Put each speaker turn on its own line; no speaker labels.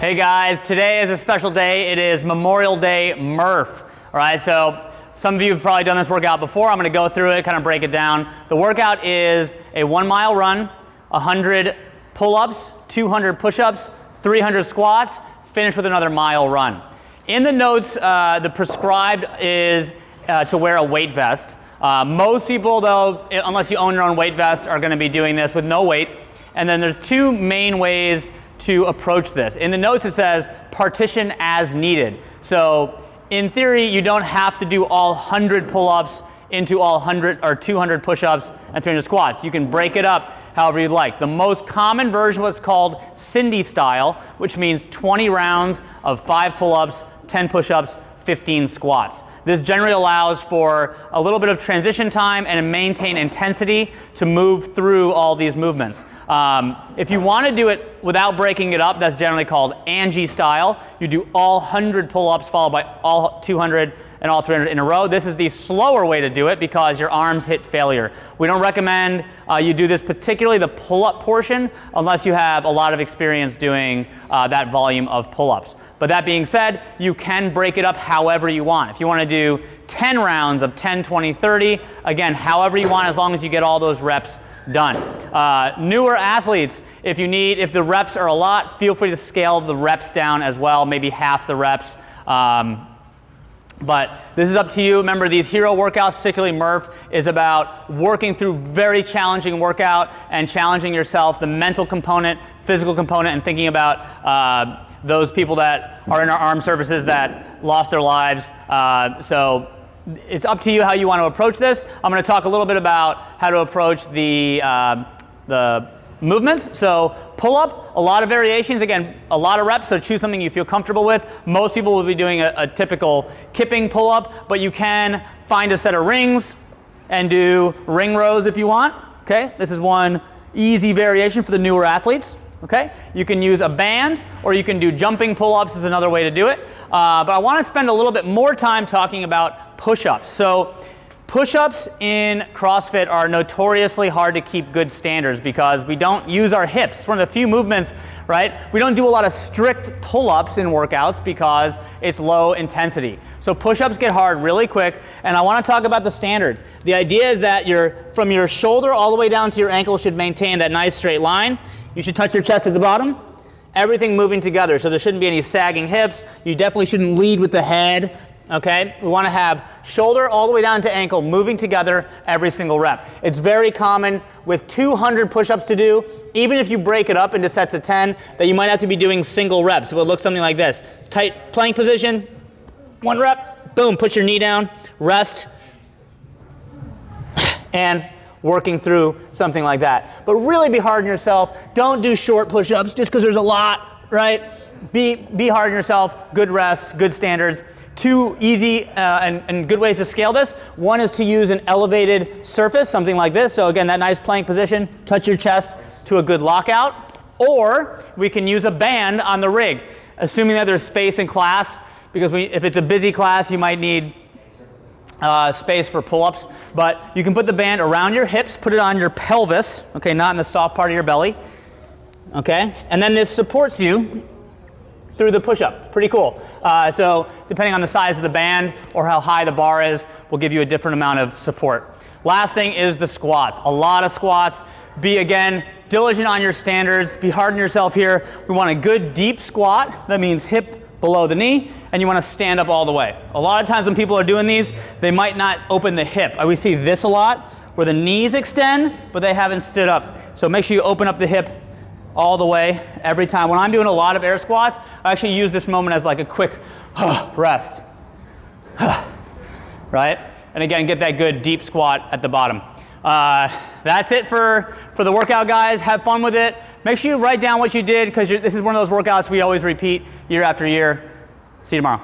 Hey guys, today is a special day. It is Memorial Day MURPH. All right, so some of you have probably done this workout before. I'm going to go through it, kind of break it down. The workout is a 1 mile run, 100 pull-ups, 200 push-ups, 300 squats, finish with another mile run. In the notes, the prescribed is to wear a weight vest. Most people, though, unless you own your own weight vest, are going to be doing this with no weight. And then there's two main ways to approach this. In the notes it says partition as needed. So in theory you don't have to do all 100 pull-ups into all 100 or 200 push-ups and 300 squats. You can break it up however you'd like. The most common version was called Cindy style, which means 20 rounds of 5 pull-ups, 10 push-ups, 15 squats. This generally allows for a little bit of transition time and maintain intensity to move through all these movements. If you want to do it without breaking it up, that's generally called Angie style. You do all 100 pull-ups followed by all 200 and all 300 in a row. This is the slower way to do it because your arms hit failure. We don't recommend you do this, particularly the pull-up portion, unless you have a lot of experience doing that volume of pull-ups. But that being said, you can break it up however you want. If you want to do 10 rounds of 10, 20, 30, again, however you want, as long as you get all those reps done. Newer athletes, if the reps are a lot, feel free to scale the reps down as well, maybe half the reps. But this is up to you. Remember, these hero workouts, particularly MURPH, is about working through very challenging workout and challenging yourself, the mental component, physical component, and thinking about those people that are in our armed services that lost their lives. So it's up to you how you want to approach this. I'm going to talk a little bit about how to approach the movements. So pull up, a lot of variations. Again, a lot of reps, so choose something you feel comfortable with. Most people will be doing a typical kipping pull up, but you can find a set of rings and do ring rows if you want. Okay, this is one easy variation for the newer athletes. Okay, you can use a band or you can do jumping pull-ups is another way to do it. But I want to spend a little bit more time talking about push-ups. So push-ups in CrossFit are notoriously hard to keep good standards because we don't use our hips. It's one of the few movements, right? We don't do a lot of strict pull-ups in workouts because it's low intensity. So push-ups get hard really quick, and I want to talk about the standard. The idea is that from your shoulder all the way down to your ankle should maintain that nice straight line. You should touch your chest at the bottom. Everything moving together, so there shouldn't be any sagging hips. You definitely shouldn't lead with the head, okay? We want to have shoulder all the way down to ankle moving together every single rep. It's very common with 200 push-ups to do, even if you break it up into sets of 10, that you might have to be doing single reps. It would look something like this. Tight plank position, 1 rep, boom, put your knee down, rest, and working through something like that. But really be hard on yourself. Don't do short push-ups just because there's a lot, right? Be hard on yourself. Good rests, good standards. Two easy and good ways to scale this. One is to use an elevated surface, something like this. So again, that nice plank position, touch your chest to a good lockout. Or we can use a band on the rig, assuming that there's space in class, because if it's a busy class, you might need space for pull-ups, but you can put the band around your hips, put it on your pelvis, okay, not in the soft part of your belly, okay, and then this supports you through the push-up. Pretty cool. So depending on the size of the band or how high the bar is, will give you a different amount of support. Last thing is the squats. A lot of squats. Be, again, diligent on your standards. Be hard on yourself here. We want a good deep squat. That means hip below the knee, and you want to stand up all the way. A lot of times when people are doing these, they might not open the hip. We see this a lot, where the knees extend, but they haven't stood up. So make sure you open up the hip all the way every time. When I'm doing a lot of air squats, I actually use this moment as like a quick rest. Right? And again, get that good deep squat at the bottom. That's it for the workout, guys. Have fun with it. Make sure you write down what you did, because this is one of those workouts we always repeat year after year. See you tomorrow.